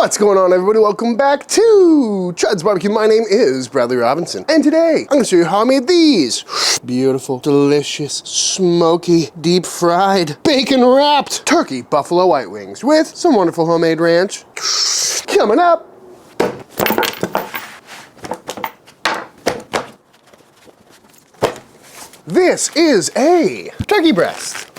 What's going on, everybody? Welcome back to Chuds BBQ. My name is Bradley Robinson, and today I'm going to show you how I made these beautiful, delicious, smoky, deep-fried, bacon-wrapped turkey buffalo white wings with some wonderful homemade ranch. Coming up. This is a turkey breast.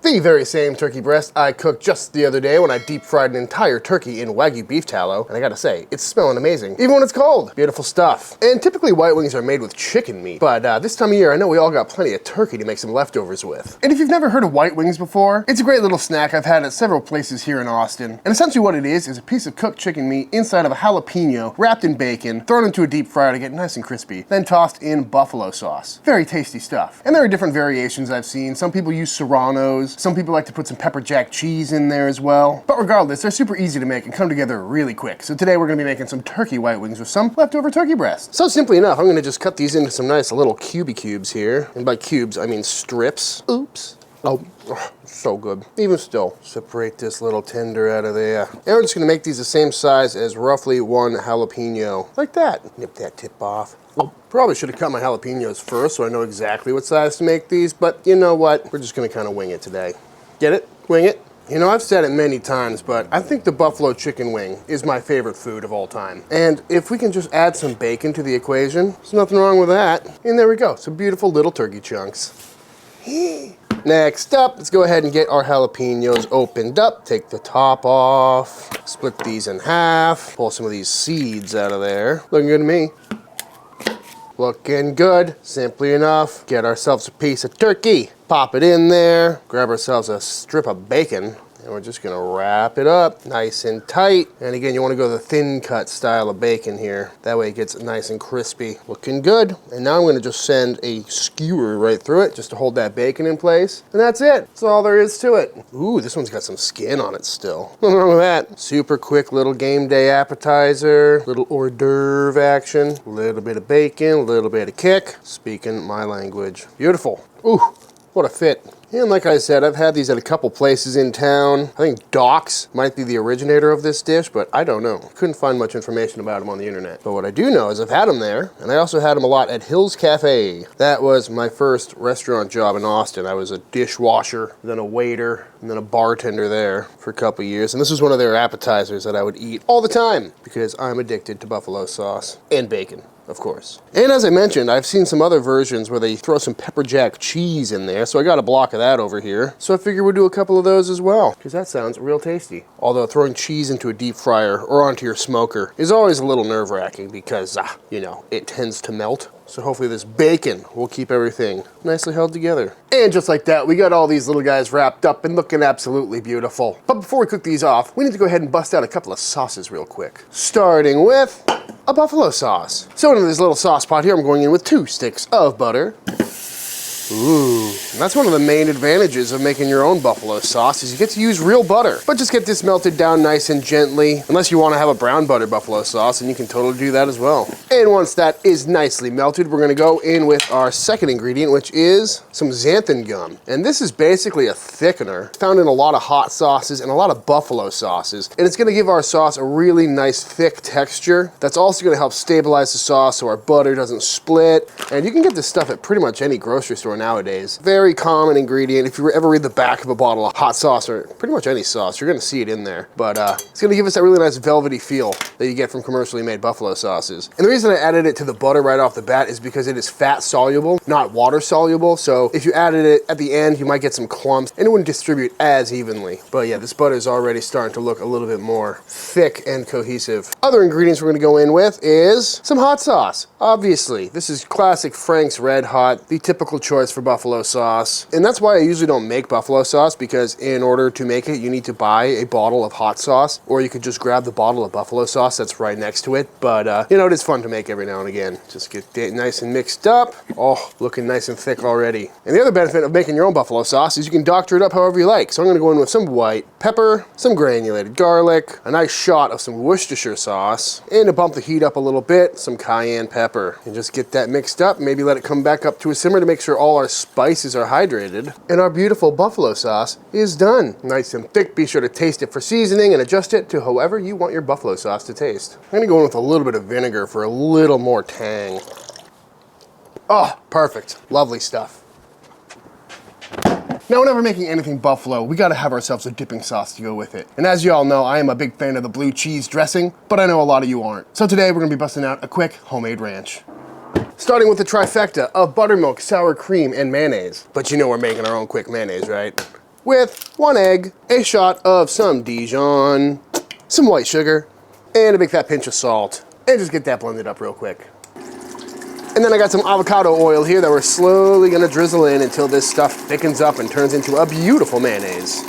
The very same turkey breast I cooked just the other day when I deep fried an entire turkey in Wagyu beef tallow, and I gotta say, it's smelling amazing, even when it's cold. Beautiful stuff. And typically white wings are made with chicken meat, but this time of year I know we all got plenty of turkey to make some leftovers with. And if you've never heard of white wings before, it's a great little snack I've had at several places here in Austin. And essentially what it is a piece of cooked chicken meat inside of a jalapeno, wrapped in bacon, thrown into a deep fryer to get nice and crispy, then tossed in buffalo sauce. Very tasty stuff. And there are different variations I've seen. Some people use serranos. Some people like to put some pepper jack cheese in there as well. But regardless, they're super easy to make and come together really quick. So today we're gonna be making some turkey white wings with some leftover turkey breast. So simply enough, I'm gonna just cut these into some nice little cubey cubes here. And by cubes, I mean strips. Oops. Oh, so good. Even still, separate this little tender out of there. And we're just gonna make these the same size as roughly one jalapeno. Like that. Nip that tip off. Oh, probably should have cut my jalapenos first so I know exactly what size to make these, but you know what? We're just gonna kind of wing it today. Get it? Wing it? You know, I've said it many times, but I think the buffalo chicken wing is my favorite food of all time. And if we can just add some bacon to the equation, there's nothing wrong with that. And there we go, some beautiful little turkey chunks. Next up, let's go ahead and get our jalapenos opened up. Take the top off, split these in half, pull some of these seeds out of there. Looking good to me. Looking good, simply enough. Get ourselves a piece of turkey, pop it in there, grab ourselves a strip of bacon, and we're just gonna wrap it up nice and tight. And again, you wanna go the thin cut style of bacon here. That way it gets nice and crispy. Looking good. And now I'm gonna just send a skewer right through it just to hold that bacon in place. And that's it. That's all there is to it. Ooh, this one's got some skin on it still. Nothing wrong with that. Super quick little game day appetizer, little hors d'oeuvre action, a little bit of bacon, a little bit of kick. Speaking my language. Beautiful. Ooh, what a fit. And like I said, I've had these at a couple places in town. I think Doc's might be the originator of this dish, but I don't know. Couldn't find much information about them on the internet. But what I do know is I've had them there, and I also had them a lot at Hill's Cafe. That was my first restaurant job in Austin. I was a dishwasher, then a waiter, and then a bartender there for a couple years. And this was one of their appetizers that I would eat all the time because I'm addicted to buffalo sauce and bacon, of course. And as I mentioned, I've seen some other versions where they throw some pepper jack cheese in there, so I got a block of that over here. So I figure we'll do a couple of those as well, because that sounds real tasty. Although throwing cheese into a deep fryer or onto your smoker is always a little nerve-wracking because, you know, it tends to melt. So hopefully this bacon will keep everything nicely held together. And just like that, we got all these little guys wrapped up and looking absolutely beautiful. But before we cook these off, we need to go ahead and bust out a couple of sauces real quick. Starting with a buffalo sauce. So into this little sauce pot here, I'm going in with 2 sticks of butter. Ooh, and that's one of the main advantages of making your own buffalo sauce is you get to use real butter. But just get this melted down nice and gently, unless you want to have a brown butter buffalo sauce, and you can totally do that as well. And once that is nicely melted, we're gonna go in with our second ingredient, which is some xanthan gum. And this is basically a thickener found in a lot of hot sauces and a lot of buffalo sauces. And it's gonna give our sauce a really nice thick texture. That's also gonna help stabilize the sauce so our butter doesn't split. And you can get this stuff at pretty much any grocery store nowadays. Very common ingredient. If you ever read the back of a bottle of hot sauce or pretty much any sauce, you're gonna see it in there. But it's gonna give us that really nice velvety feel that you get from commercially made buffalo sauces. And the reason I added it to the butter right off the bat is because it is fat soluble, not water soluble. So if you added it at the end, you might get some clumps and it wouldn't distribute as evenly. But yeah, this butter is already starting to look a little bit more thick and cohesive. Other ingredients we're gonna go in with is some hot sauce. Obviously, this is classic Frank's Red Hot, the typical choice for buffalo sauce. And that's why I usually don't make buffalo sauce, because in order to make it, you need to buy a bottle of hot sauce, or you could just grab the bottle of buffalo sauce that's right next to it. But you know, it is fun to make every now and again. Just get it nice and mixed up. Oh, looking nice and thick already. And the other benefit of making your own buffalo sauce is you can doctor it up however you like. So I'm gonna go in with some white pepper, some granulated garlic, a nice shot of some Worcestershire sauce, and to bump the heat up a little bit, some cayenne pepper. And just get that mixed up, maybe let it come back up to a simmer to make sure all our spices are hydrated, and our beautiful buffalo sauce is done. Nice and thick. Be sure to taste it for seasoning and adjust it to however you want your buffalo sauce to taste. I'm gonna go in with a little bit of vinegar for a little more tang. Oh, perfect. Lovely stuff. Now, whenever making anything buffalo, we gotta have ourselves a dipping sauce to go with it. And as you all know, I am a big fan of the blue cheese dressing, but I know a lot of you aren't. So today we're gonna be busting out a quick homemade ranch. Starting with the trifecta of buttermilk, sour cream, and mayonnaise. But you know we're making our own quick mayonnaise, right? With 1 egg, a shot of some Dijon, some white sugar, and a big fat pinch of salt. And just get that blended up real quick. And then I got some avocado oil here that we're slowly gonna drizzle in until this stuff thickens up and turns into a beautiful mayonnaise.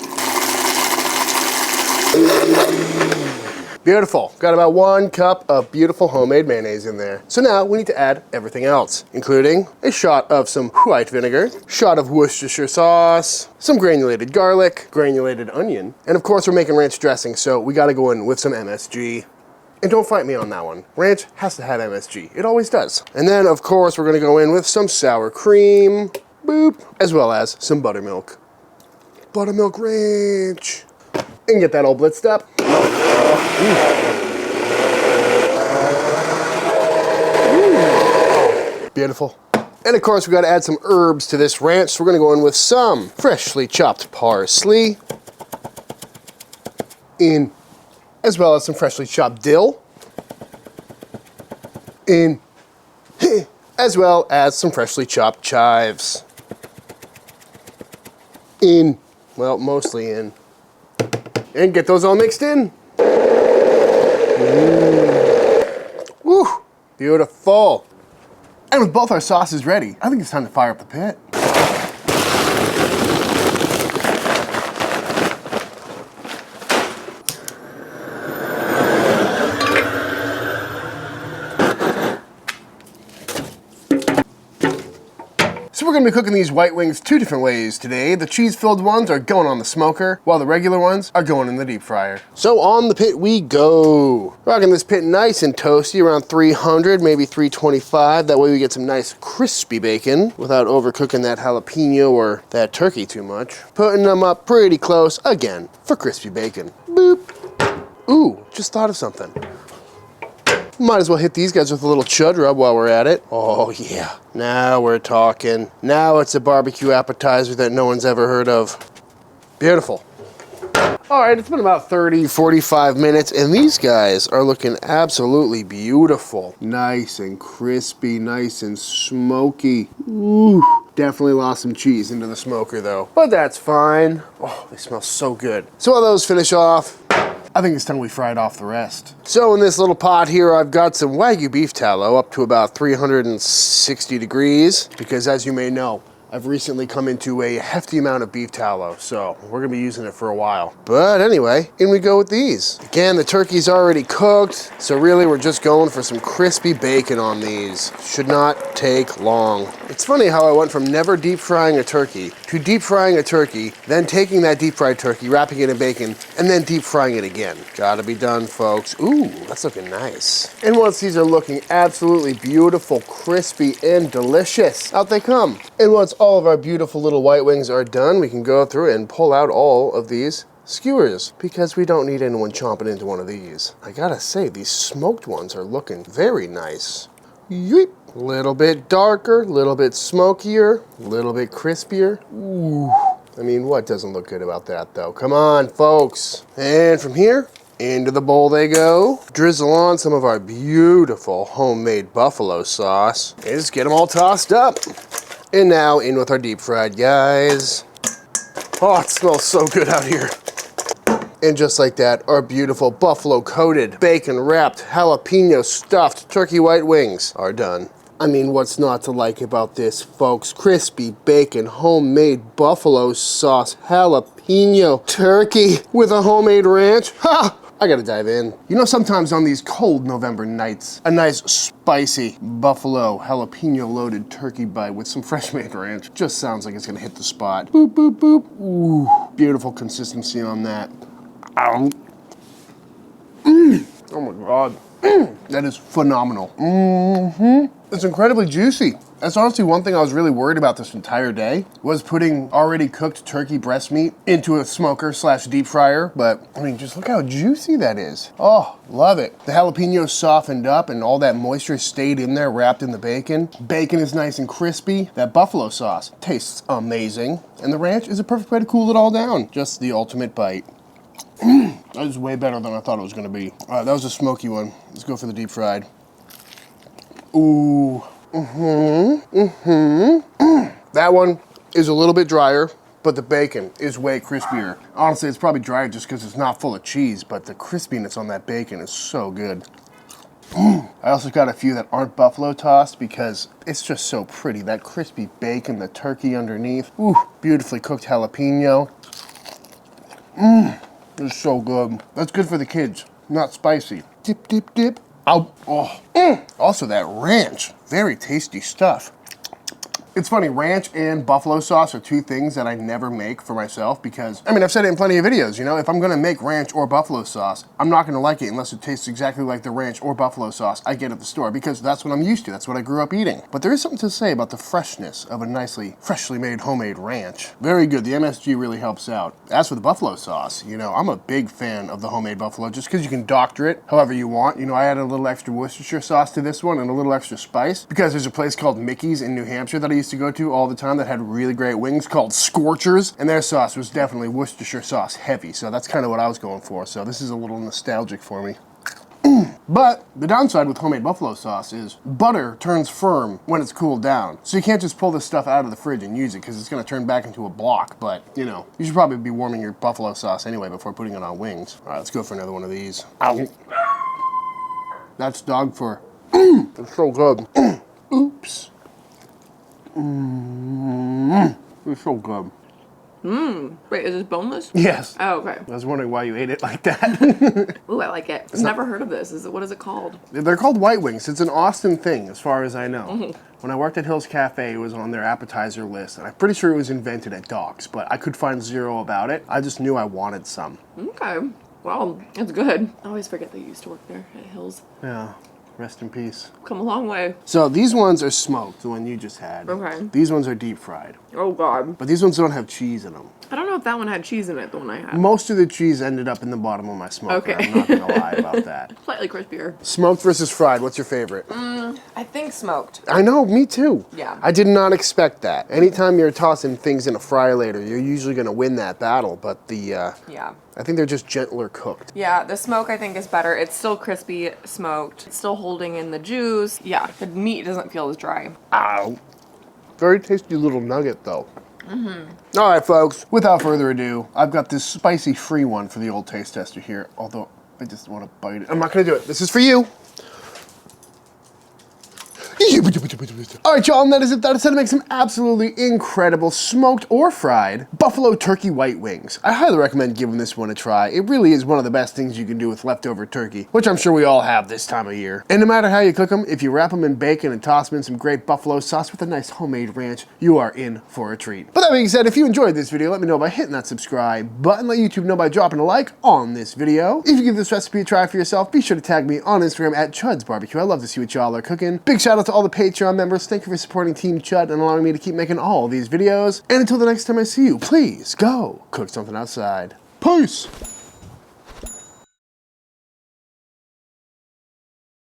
Beautiful. Got about 1 cup of beautiful homemade mayonnaise in there. So now we need to add everything else, including a shot of some white vinegar, shot of Worcestershire sauce, some granulated garlic, granulated onion, and of course we're making ranch dressing, so we gotta go in with some MSG. And don't fight me on that one. Ranch has to have MSG. It always does. And then, of course, we're gonna go in with some sour cream, boop, as well as some buttermilk. Buttermilk ranch. And get that all blitzed up. Ooh. Beautiful. And of course, we gotta add some herbs to this ranch, so we're gonna go in with some freshly chopped parsley, as well as some freshly chopped dill, as well as some freshly chopped chives. Well, mostly in. And get those all mixed in. Woo, beautiful. And with both our sauces ready, I think it's time to fire up the pit. So we're gonna be cooking these white wings 2 different ways today. The cheese-filled ones are going on the smoker, while the regular ones are going in the deep fryer. So on the pit we go. Rocking this pit nice and toasty, around 300, maybe 325. That way we get some nice crispy bacon without overcooking that jalapeno or that turkey too much. Putting them up pretty close, again, for crispy bacon. Boop. Ooh, just thought of something. Might as well hit these guys with a little chud rub while we're at it. Oh yeah, now we're talking. Now it's a barbecue appetizer that no one's ever heard of. Beautiful. All right, it's been about 30, 45 minutes, and these guys are looking absolutely beautiful. Nice and crispy, nice and smoky. Ooh, definitely lost some cheese into the smoker though, but that's fine. Oh, they smell so good. So while those finish off, I think it's time we fried off the rest. So in this little pot here, I've got some Wagyu beef tallow up to about 360 degrees, because as you may know, I've recently come into a hefty amount of beef tallow, so we're gonna be using it for a while. But anyway, in we go with these. Again, the turkey's already cooked, so really we're just going for some crispy bacon on these. Should not take long. It's funny how I went from never deep frying a turkey to deep frying a turkey, then taking that deep fried turkey, wrapping it in bacon, and then deep frying it again. Gotta be done, folks. Ooh, that's looking nice. And once these are looking absolutely beautiful, crispy, and delicious, out they come. And once all of our beautiful little white wings are done, we can go through and pull out all of these skewers, because we don't need anyone chomping into one of these. I gotta say, these smoked ones are looking very nice. Yeep. Little bit darker, little bit smokier, little bit crispier. Ooh. I mean, what doesn't look good about that though? Come on, folks. And from here, into the bowl they go. Drizzle on some of our beautiful homemade buffalo sauce, and just get them all tossed up. And now in with our deep fried guys. Oh, it smells so good out here. And just like that, our beautiful buffalo coated, bacon wrapped, jalapeno stuffed turkey white wings are done. I mean, what's not to like about this, folks? Crispy bacon, homemade buffalo sauce, jalapeno turkey with a homemade ranch. Ha! I gotta dive in. You know, sometimes on these cold November nights, a nice spicy buffalo jalapeno loaded turkey bite with some fresh made ranch just sounds like it's gonna hit the spot. Boop, boop, boop. Ooh, beautiful consistency on that. Oh my God. That is phenomenal. It's incredibly juicy. That's honestly one thing I was really worried about this entire day, was putting already cooked turkey breast meat into a smoker / deep fryer. But I mean, just look how juicy that is. Oh, love it. The jalapeno softened up and all that moisture stayed in there wrapped in the bacon. Bacon is nice and crispy. That buffalo sauce tastes amazing. And the ranch is a perfect way to cool it all down. Just the ultimate bite. That is way better than I thought it was gonna be. All right, that was a smoky one. Let's go for the deep fried. Ooh. That one is a little bit drier, but the bacon is way crispier. Honestly, it's probably drier just because it's not full of cheese, but the crispiness on that bacon is so good. I also got a few that aren't buffalo tossed because it's just so pretty. That crispy bacon, the turkey underneath. Ooh, beautifully cooked jalapeno. It's so good. That's good for the kids. Not spicy. Dip, dip, dip. Oh. Also that ranch. Very tasty stuff. It's funny, ranch and buffalo sauce are two things that I never make for myself because, I mean, I've said it in plenty of videos, you know, if I'm gonna make ranch or buffalo sauce, I'm not gonna like it unless it tastes exactly like the ranch or buffalo sauce I get at the store because that's what I'm used to, that's what I grew up eating. But there is something to say about the freshness of a nicely, freshly made homemade ranch. Very good, the MSG really helps out. As for the buffalo sauce, you know, I'm a big fan of the homemade buffalo just because you can doctor it however you want. You know, I added a little extra Worcestershire sauce to this one and a little extra spice because there's a place called Mickey's in New Hampshire that I used to go to all the time that had really great wings called Scorchers, and their sauce was definitely Worcestershire sauce heavy, so that's kind of what I was going for, so this is a little nostalgic for me. But the downside with homemade buffalo sauce is butter turns firm when it's cooled down, so you can't just pull this stuff out of the fridge and use it because it's going to turn back into a block, but you know, you should probably be warming your buffalo sauce anyway before putting it on wings. All right, let's go for another one of these. Ow. That's dog fur. It's so good. Oops. It's so good. Wait, is this boneless? Yes. Oh, okay. I was wondering why you ate it like that. Ooh, I like it. I've never heard of this. What is it called? They're called white wings. It's an Austin thing, as far as I know. When I worked at Hill's Cafe, it was on their appetizer list, and I'm pretty sure it was invented at Doc's, but I could find zero about it. I just knew I wanted some. Okay. Well, it's good. I always forget that you used to work there at Hill's. Yeah. Rest in peace. Come a long way. So these ones are smoked, the one you just had. Okay. These ones are deep fried. Oh, God. But these ones don't have cheese in them. I don't know if that one had cheese in it, the one I had. Most of the cheese ended up in the bottom of my smoker. Okay. I'm not gonna lie about that. Slightly crispier. Smoked versus fried, what's your favorite? I think smoked. I know, me too. Yeah. I did not expect that. Anytime you're tossing things in a fryer-later, you're usually gonna win that battle, but the, Yeah. I think they're just gentler cooked. Yeah, the smoke I think is better. It's still crispy smoked. It's still holding in the juice. Yeah, the meat doesn't feel as dry. Ow. Very tasty little nugget though. All right, folks, without further ado, I've got this spicy free one for the old taste tester here, although I just want to bite it. I'm not gonna do it. This is for you. All right, y'all, and that is it. That is how to make some absolutely incredible smoked or fried buffalo turkey white wings. I highly recommend giving this one a try. It really is one of the best things you can do with leftover turkey, which I'm sure we all have this time of year. And no matter how you cook them, if you wrap them in bacon and toss them in some great buffalo sauce with a nice homemade ranch, you are in for a treat. But that being said, if you enjoyed this video, let me know by hitting that subscribe button. Let YouTube know by dropping a like on this video. If you give this recipe a try for yourself, be sure to tag me on Instagram at Chuds BBQ. I love to see what y'all are cooking. Big shout out to all the Patreon members. Thank you for supporting Team Chud and allowing me to keep making all these videos. And until the next time I see you, please go cook something outside. Peace!